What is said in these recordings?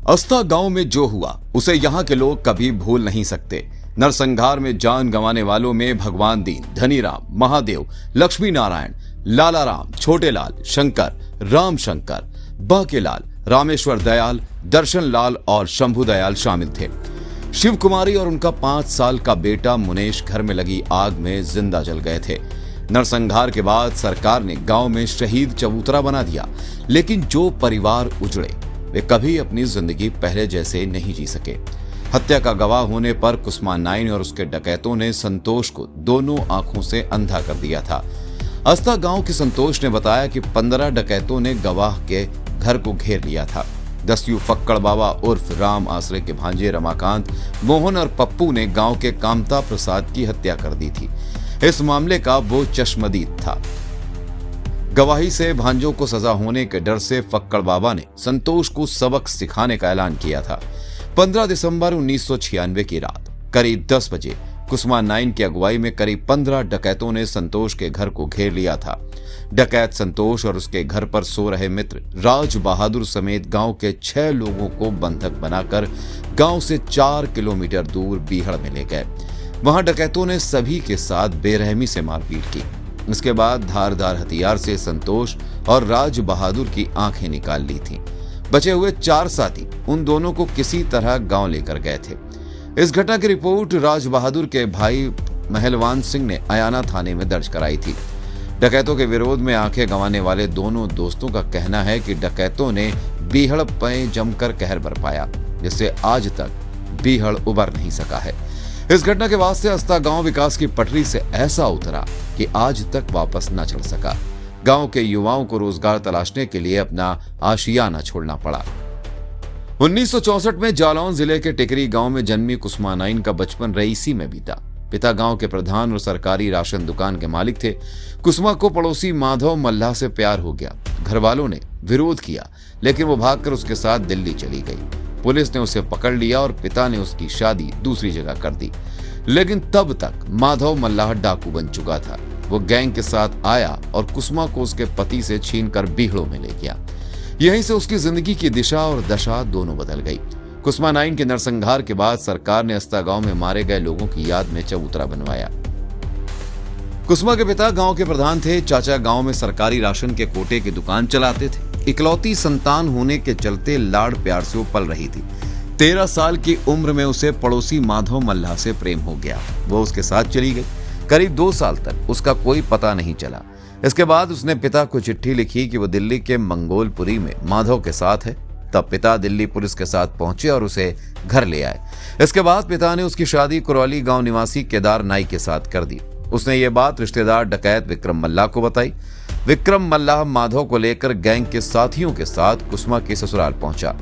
अस्ता गांव में जो हुआ उसे यहाँ के लोग कभी भूल नहीं सकते। नरसंहार में जान गंवाने वालों में भगवान दीन, धनीराम, महादेव, लक्ष्मी नारायण, लाला राम, छोटे लाल, शंकर, राम शंकर, बाकेलाल, रामेश्वर दयाल, दर्शन लाल और शंभू दयाल शामिल थे। शिव कुमारी और उनका 5 साल का बेटा मुनेश घर में लगी आग में जिंदा जल गए थे। नरसंहार के बाद सरकार ने गांव में शहीद चबूतरा बना दिया, लेकिन जो परिवार उजड़े वे कभी अपनी जिंदगी पहले जैसे नहीं जी सके। हत्या का गवाह होने पर कुसमा नाइन और उसके डकैतों ने संतोष को दोनों आंखों से अंधा कर दिया था। अस्ता गांव के संतोष ने बताया कि 15 डकैतों ने गवाह के घर को घेर लिया था। दस्यू फक्कड़ बाबा उर्फ राम आसरे के भांजे रमाकांत, मोहन और पप्पू ने गांव के कामता प्रसाद की हत्या कर दी थी। इस मामले का वो चश्मदीद था। गवाही से भांजों को सजा होने के डर से फक्कड़ बाबा ने संतोष को सबक सिखाने का ऐलान किया था। 15 दिसंबर 1996 की रात करीब 10 बजे कुसमा नाइन की अगुवाई में करीब 15 डकैतों ने संतोष के घर को घेर लिया था। डकैत संतोष और उसके घर पर सो रहे मित्र राज बहादुर समेत गांव के 6 लोगों को बंधक बनाकर गांव से 4 किलोमीटर दूर बीहड़ में ले गए। वहां डकैतों ने सभी के साथ बेरहमी से मारपीट की। इसके बाद धारदार हथियार से संतोष और राज बहादुर की आंखें निकाल ली थीं। बचे हुए 4 साथी उन दोनों को किसी तरह गांव लेकर गए थे। इस घटना की रिपोर्ट राज बहादुर के भाई महलवान सिंह ने अयाना थाने में दर्ज कराई थी। डकैतों के विरोध में आंखें गंवाने वाले दोनों दोस्तों का कहना है कि डकैतों ने बीहड़ पे जमकर कहर बरपाया, जिससे आज तक बीहड़ उबर नहीं सका है। इस घटना के बाद से अस्ता गांव विकास की पटरी से ऐसा उतरा कि आज तक वापस न चल सका। गांव के युवाओं को रोजगार तलाशने के लिए अपना आशियाना छोड़ना पड़ा। 1964 में जालौन जिले के टिकरी गांव में जन्मी कुसमा नाइन का बचपन रईसी में बीता। पिता गांव के प्रधान और सरकारी राशन दुकान के मालिक थे। कुसमा को पड़ोसी माधव मल्लाह से प्यार हो गया। घर वालों ने विरोध किया, लेकिन वो भागकर उसके साथ दिल्ली चली गई। पुलिस ने उसे पकड़ लिया और पिता ने उसकी शादी दूसरी जगह कर दी। लेकिन तब तक माधव मल्लाह डाकू बन चुका था। वो गैंग के साथ आया और कुसमा को उसके पति से छीनकर बीहड़ों में ले गया। यहीं से उसकी जिंदगी की दिशा और दशा दोनों बदल गई। कुसमा नाइन के नरसंहार के बाद सरकार ने अस्ता गांव में मारे गए लोगों की याद में चबूतरा बनवाया। कुसमा के पिता गांव के प्रधान थे। चाचा गांव में सरकारी राशन के कोटे की दुकान चलाते थे। इकलौती संतान होने के चलते लाड़ प्यार से वो पल रही थी। 13 साल की उम्र में उसे पड़ोसी माधव मल्लाह से प्रेम हो गया। वो उसके साथ चली गई। करीब 2 साल तक उसका कोई पता नहीं चला। इसके बाद उसने पिता को चिट्ठी लिखी कि वो दिल्ली के मंगोलपुरी में माधव के साथ है। तब पिता दिल्ली पुलिस के साथ पहुंचे और उसे घर ले आए। इसके बाद पिता ने उसकी शादी कुरौली गांव निवासी केदार नाई के साथ कर दी। उसने ये बात रिश्तेदार डकैत विक्रम मल्लाह को बताई। विक्रम मल्लाह माधव को लेकर गैंग के साथियों के साथ कुसमा के ससुराल पहुंचा।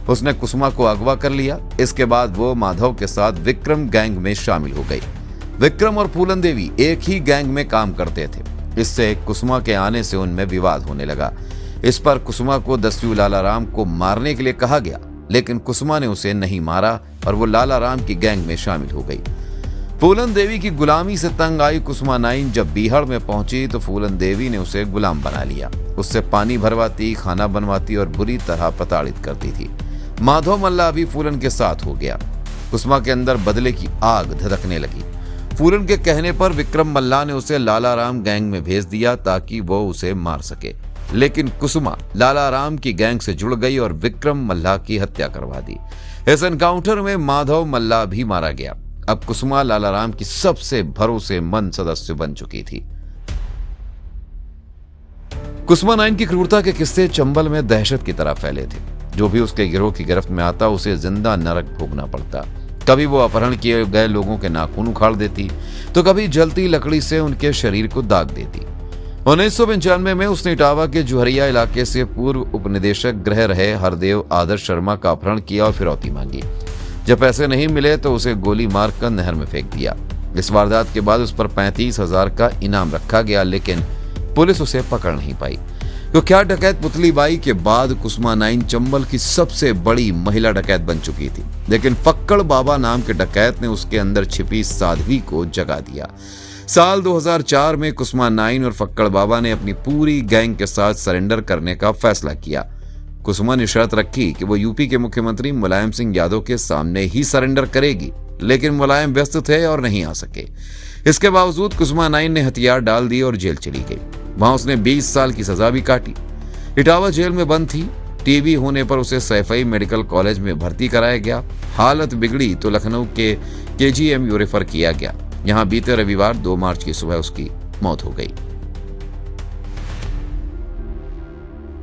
उसने कुसमा को अगवा कर लिया। इसके बाद वो माधव के साथ विक्रम गैंग में शामिल हो गई। विक्रम और फूलन देवी एक ही गैंग में काम करते थे। इससे कुसमा के आने से उनमें विवाद होने लगा। इस पर कुसमा को दस्यू लाला राम को मारने के लिए कहा गया, लेकिन कुसमा ने उसे नहीं मारा और वो लाला राम की गैंग में शामिल हो गई। फूलन देवी की गुलामी से तंग आई कुसमा नाइन जब बीहड़ में पहुंची तो फूलन देवी ने उसे गुलाम बना लिया। उससे पानी भरवाती, खाना बनवाती और बुरी तरह प्रताड़ित करती थी। माधव मल्लाह भी फूलन के साथ हो गया। कुसमा के अंदर बदले की आग धधकने लगी। फूलन के कहने पर विक्रम मल्लाह ने उसे लाला राम गैंग में भेज दिया ताकि वो उसे मार सके, लेकिन कुसमा लाला राम की गैंग से जुड़ गई और विक्रम मल्लाह की हत्या करवा दी। इस एनकाउंटर में माधव मल्लाह भी मारा गया। अब कुसमा लाला राम की सबसे भरोसेमंद सदस्य बन चुकी थी। कुसमा नाइन की क्रूरता के किस्से चंबल में दहशत की तरह फैले थे। जो भी उसके गिरोह की गिरफ्त में आता उसे जिंदा नरक भोगना पड़ता। कभी वो अपहरण किए गए लोगों के नाखून उखाड़ देती तो कभी जलती लकड़ी से उनके शरीर को दाग देती। 1995 में उसने इटावा के जुहरिया इलाके से पूर्व उपनिदेशक गृह रहे हरदेव आदर्श शर्मा का अपहरण किया और फिरौती मांगी। जब पैसे नहीं मिले तो उसे गोली मारकर नहर में फेंक दिया। इस वारदात के बाद उस पर 35,000 का इनाम रखा गया, लेकिन पुलिस उसे पकड़ नहीं पाई। तो क्या डकैत पुतली बाई के बाद कुसमा नाइन चंबल की सबसे बड़ी महिला डकैत बन चुकी थी, लेकिन फक्कड़ बाबा नाम के डकैत ने उसके अंदर छिपी साध्वी को जगा दिया। साल 2004 में कुसमा नाइन और फक्कड़ बाबा ने अपनी पूरी गैंग के साथ सरेंडर करने का फैसला किया। कुसुमा ने शर्त रखी कि वो यूपी के मुख्यमंत्री मुलायम सिंह यादव के सामने ही सरेंडर करेगी, लेकिन मुलायम व्यस्त थे और नहीं आ सके। इसके बावजूद कुसुमा नाइन ने हथियार डाल दिए और जेल चली गई। वहां उसने 20 साल की सजा भी काटी। इटावा जेल में बंद थी। टीबी होने पर उसे सैफई मेडिकल कॉलेज में भर्ती कराया गया। हालत बिगड़ी तो लखनऊ के KGMU रेफर किया गया। यहां बीते रविवार 2 मार्च की सुबह उसकी मौत हो गई।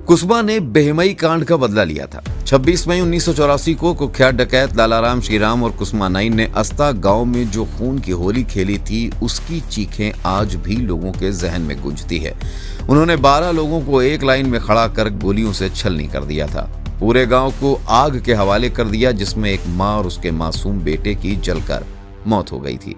कुसुमा ने बेहमई कांड का बदला लिया था। 26 मई 1984 को कुख्यात डकैत लालाराम श्रीराम और कुसुमा नाइन ने अस्ता गांव में जो खून की होली खेली थी, उसकी चीखें आज भी लोगों के जहन में गूंजती है। उन्होंने 12 लोगों को एक लाइन में खड़ा कर गोलियों से छलनी कर दिया था। पूरे गांव को आग के हवाले कर दिया, जिसमें एक मां और उसके मासूम बेटे की जलकर मौत हो गई थी।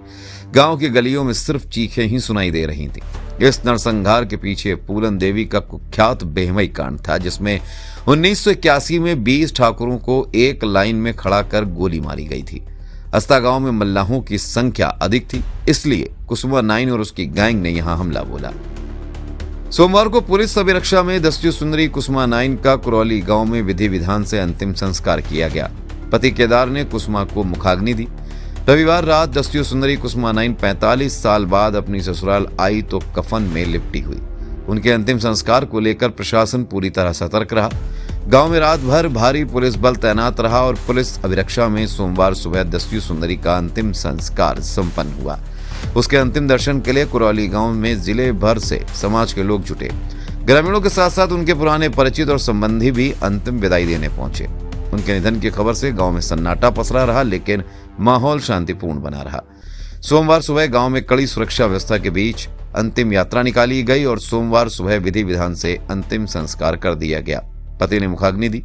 गांव की गलियों में सिर्फ चीखें ही सुनाई दे रही थी। इस नरसंहार के पीछे फूलन देवी का कुख्यात बेहमई कांड था, जिसमें 1981 में 20 ठाकुरों को एक लाइन में खड़ा कर गोली मारी गई थी। अस्ता गांव में मल्लाहों की संख्या अधिक थी, इसलिए कुसुमा नाइन और उसकी गैंग ने यहां हमला बोला। सोमवार को पुलिस अभिरक्षा में दस्यु सुंदरी कुसुमा नाइन का कुरौली गांव में विधि विधान से अंतिम संस्कार किया गया। पति केदार ने कुसुमा को मुखाग्नि दी। रविवार रात दस्यु सुंदरी कुसुमा नाइन 45 साल बाद अपनी ससुराल आई तो कफन में लिपटी हुई। उनके अंतिम संस्कार को लेकर प्रशासन पूरी तरह सतर्क रहा। गांव में रात भर भारी पुलिस बल तैनात रहा और पुलिस अभिरक्षा में सोमवार सुबह दस्यु सुंदरी का अंतिम संस्कार संपन्न हुआ। उसके अंतिम दर्शन के लिए कुरौली गांव में जिले भर से समाज के लोग जुटे। ग्रामीणों के साथ साथ उनके पुराने परिचित और संबंधी भी अंतिम विदाई देने पहुंचे। उनके निधन की खबर से गांव में सन्नाटा पसरा रहा, लेकिन माहौल शांतिपूर्ण बना रहा। सोमवार सुबह गांव में कड़ी सुरक्षा व्यवस्था के बीच अंतिम यात्रा निकाली गई और सोमवार सुबह विधि विधान से अंतिम संस्कार कर दिया गया। पति ने मुखाग्नि दी।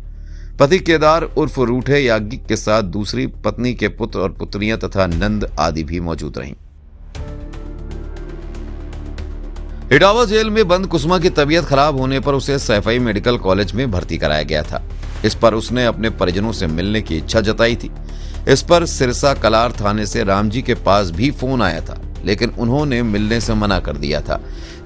पति केदार उर्फ रूठे याज्ञिक के साथ दूसरी पत्नी के पुत्र और पुत्रियां तथा नंद आदि भी मौजूद रहीं। इटावा जेल में बंद कुसुमा की तबीयत खराब होने पर उसे सैफई मेडिकल कॉलेज में भर्ती कराया गया था। इस पर उसने अपने परिजनों से मिलने की इच्छा जताई थी। इस पर सिरसा कलार थाने से रामजी के पास भी फोन आया था, लेकिन उन्होंने मिलने से मना कर दिया था।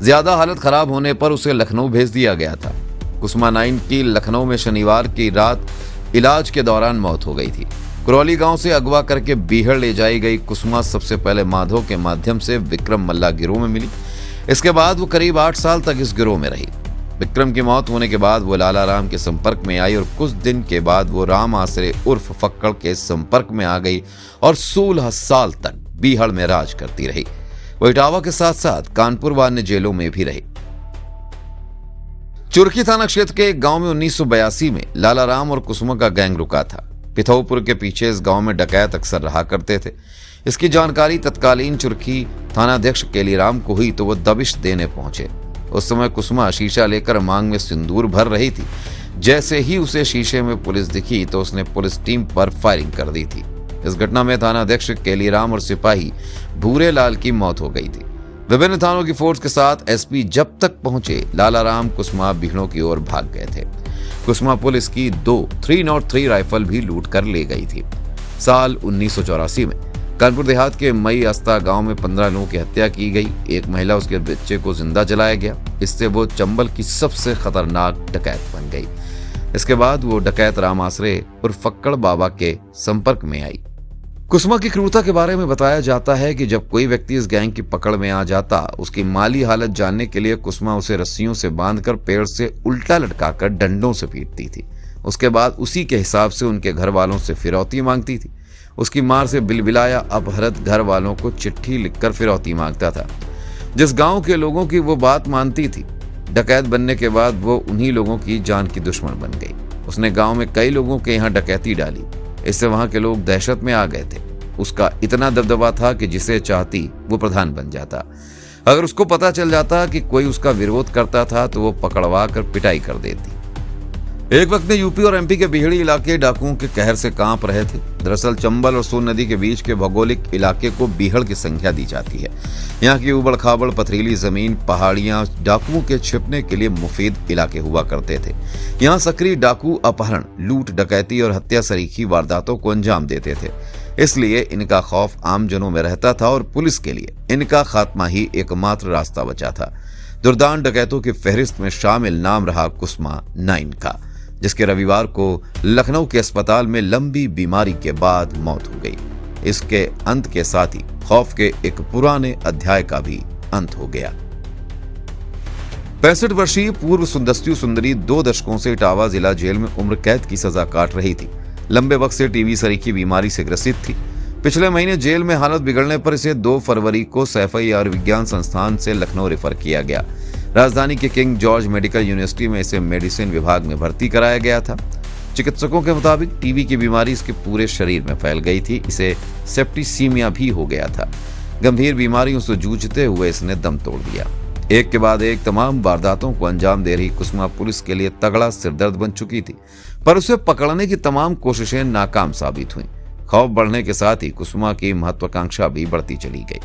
ज्यादा हालत खराब होने पर उसे लखनऊ भेज दिया गया था। कुसुमा नाइन की लखनऊ में शनिवार की रात इलाज के दौरान मौत हो गई थी। कुरौली गांव से अगवा करके बीहड़ ले जाई गई कुसुमा सबसे पहले माधो के माध्यम से विक्रम मल्ला गिरोह में मिली। इसके बाद वो करीब 8 साल तक इस गिरोह में रही। विक्रम की मौत होने के बाद वो लालाराम के संपर्क में आई और कुछ दिन के बाद वो राम आसरे उर्फ फक्कड़ के संपर्क में आ गई और 16 साल तक बीहड़ में राज करती रही। वो इटावा के साथ साथ कानपुर व अन्य जेलों में भी रही। चुरखी थाना क्षेत्र के एक गांव में 1982 में लालाराम और कुसुमा का गैंग रुका था। पिथौपुर के पीछे इस गांव में डकैत अक्सर रहा करते थे। इसकी जानकारी तत्कालीन चुरखी थानाध्यक्ष केलीराम को हुई तो वो दबिश देने पहुंचे। उस समय कुसुमा शीशा लेकर मांग में सिंदूर भर रही थी। जैसे ही उसे शीशे में पुलिस दिखी तो उसने पुलिस टीम पर फायरिंग कर दी थी। इस घटना में थानाध्यक्ष केलीराम और सिपाही भूरे लाल की मौत हो गई थी। विभिन्न थानों की फोर्स के साथ एसपी जब तक पहुंचे, लालाराम कुसुमा बीहड़ों की ओर भाग गए थे। कुसुमा पुलिस की 2 303 राइफल भी लूट कर ले गई थी। साल 1984 में कानपुर देहात के मई अस्ता गांव में 15 लोगों की हत्या की गई। एक महिला उसके बच्चे को जिंदा जलाया गया। इससे वो चंबल की सबसे खतरनाक डकैत बन गई। इसके बाद वो डकैत राम आसरे और फक्कड़ बाबा के संपर्क में आई। कुसुमा की क्रूरता के बारे में बताया जाता है कि जब कोई व्यक्ति इस गैंग की पकड़ में आ जाता, उसकी माली हालत जानने के लिए कुसुमा उसे रस्सियों से बांधकर पेड़ से उल्टा लटकाकर डंडों से पीटती थी। उसके बाद उसी के हिसाब से उनके घर वालों से फिरौती मांगती थी। उसकी मार से बिलबिलाया अपहृत घर वालों को चिट्ठी लिखकर फिरौती मांगता था। जिस गांव के लोगों की वो बात मानती थी, डकैत बनने के बाद वो उन्हीं लोगों की जान की दुश्मन बन गई। उसने गांव में कई लोगों के यहाँ डकैती डाली। इससे वहां के लोग दहशत में आ गए थे। उसका इतना दबदबा था कि जिसे चाहती वो प्रधान बन जाता। अगर उसको पता चल जाता कि कोई उसका विरोध करता था तो वो पकड़वा कर पिटाई कर देती। एक वक्त में यूपी और एमपी के बिहड़ी इलाके डाकुओं के कहर से कांप रहे थे। दरअसल चंबल और सोन नदी के बीच के भौगोलिक इलाके को बीहड़ की संख्या दी जाती है। यहाँ की उबड़ खाबड़ पथरीली जमीन, पहाड़ियां डाकुओं के छिपने के लिए मुफीद इलाके हुआ करते थे। यहाँ सक्रिय डाकू अपहरण, लूट, डकैती और हत्या सरीखी वारदातों को अंजाम देते थे। इसलिए इनका खौफ आम जनों में रहता था और पुलिस के लिए इनका खात्मा ही एकमात्र रास्ता बचा था। दुर्दांत डकैतों की फहरिस्त में शामिल नाम रहा कुसुमा नाइन का। जिसके रविवार को लखनऊ के अस्पताल में लंबी बीमारी के बाद मौत हो गई। इसके अंत के साथ ही खौफ के एक पुराने अध्याय का भी अंत हो गया। 65 वर्षीय पूर्व सुंदस्यु सुंदरी 2 दशकों से इटावा जिला जेल में उम्र कैद की सजा काट रही थी। लंबे वक्त से टीबी सरीखी बीमारी से ग्रसित थी। पिछले महीने जेल में हालत बिगड़ने पर इसे 2 फरवरी को सैफई आयुर्विज्ञान संस्थान से लखनऊ रेफर किया गया। राजधानी के किंग जॉर्ज मेडिकल यूनिवर्सिटी में इसे मेडिसिन विभाग में भर्ती कराया गया था। चिकित्सकों के मुताबिक टीबी की बीमारी इसके पूरे शरीर में फैल गई थी। इसे सेप्टिसीमिया भी हो गया था। गंभीर बीमारियों से जूझते हुए इसने दम तोड़ दिया। एक के बाद एक तमाम वारदातों को अंजाम दे रही कुसुमा पुलिस के लिए तगड़ा सिरदर्द बन चुकी थी, पर उसे पकड़ने की तमाम कोशिशें नाकाम साबित हुईं। खौफ बढ़ने के साथ ही कुसुमा की महत्वाकांक्षा भी बढ़ती चली गई।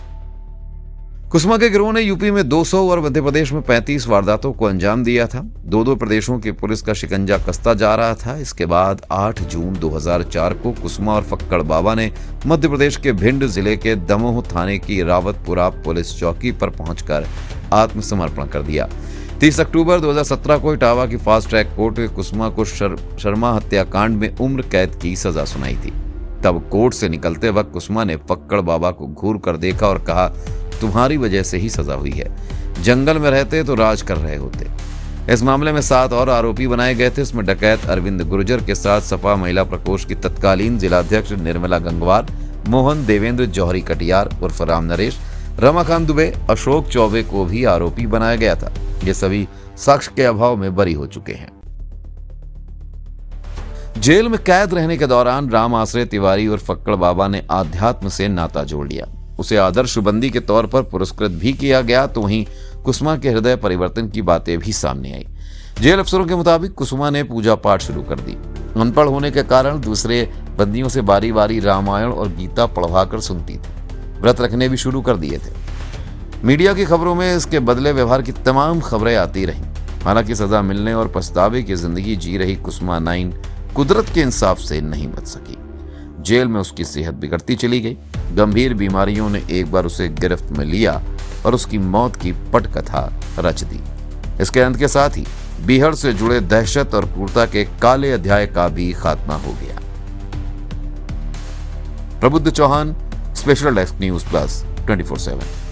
कुसुमा के गिरोह ने यूपी में 200 और मध्य प्रदेश में 35 वारदातों को अंजाम दिया था। 2 प्रदेशों की पुलिस का शिकंजा कसता जा रहा था। इसके बाद 8 जून 2004 को कुसुमा और फक्कड़ बाबा ने मध्य प्रदेश के भिंड जिले के दमोह थाने की रावतपुरा पुलिस चौकी पर पहुंचकर आत्मसमर्पण कर दिया। 30 अक्टूबर 2017 को इटावा की फास्ट ट्रैक कोर्ट ने कुसुमा को शर्मा हत्याकांड में उम्र कैद की सजा सुनाई थी। तब कोर्ट से निकलते वक्त कुसुमा ने फक्कड़ बाबा को घूर कर देखा और कहा, तुम्हारी वजह से ही सजा हुई है। जंगल में रहते तो राज कर रहे होते। इस मामले में 7 और आरोपी बनाए गए थे। इसमें डकैत अरविंद गुर्जर के साथ सपा महिला प्रकोष्ठ की तत्कालीन जिलाध्यक्ष निर्मला गंगवार, मोहन देवेंद्र जौहरी कटियार उर्फ राम नरेश, रमाकांत दुबे, अशोक चौबे को भी आरोपी बनाया गया था। ये सभी साक्ष्य के अभाव में बरी हो चुके हैं। जेल में कैद रहने के दौरान राम आश्रय तिवारी और फक्कड़ बाबा ने आध्यात्म से नाता जोड़ लिया। उसे आदर्श बंदी के तौर पर पुरस्कृत भी किया गया। तो वहीं कुसुमा के हृदय परिवर्तन की बातें भी सामने आई। जेल अफसरों के मुताबिक कुसुमा ने पूजा पाठ शुरू कर दी। अनपढ़ होने के कारण दूसरे बंदियों से बारी बारी रामायण और गीता पढ़वाकर सुनती थी। व्रत रखने भी शुरू कर दिए थे। मीडिया की खबरों में इसके बदले व्यवहार की तमाम खबरें आती रहीं। हालांकि सजा मिलने और पछतावे की जिंदगी जी रही कुसुमा 9 कुदरत के इंसाफ से नहीं बच सकी। जेल में उसकी सेहत बिगड़ती चली गई। गंभीर बीमारियों ने एक बार उसे गिरफ्त में लिया और उसकी मौत की पटकथा रच दी। इसके अंत के साथ ही बीहड़ से जुड़े दहशत और क्रूरता के काले अध्याय का भी खात्मा हो गया। Prabuddh Chauhan, special desk news plus 24/7।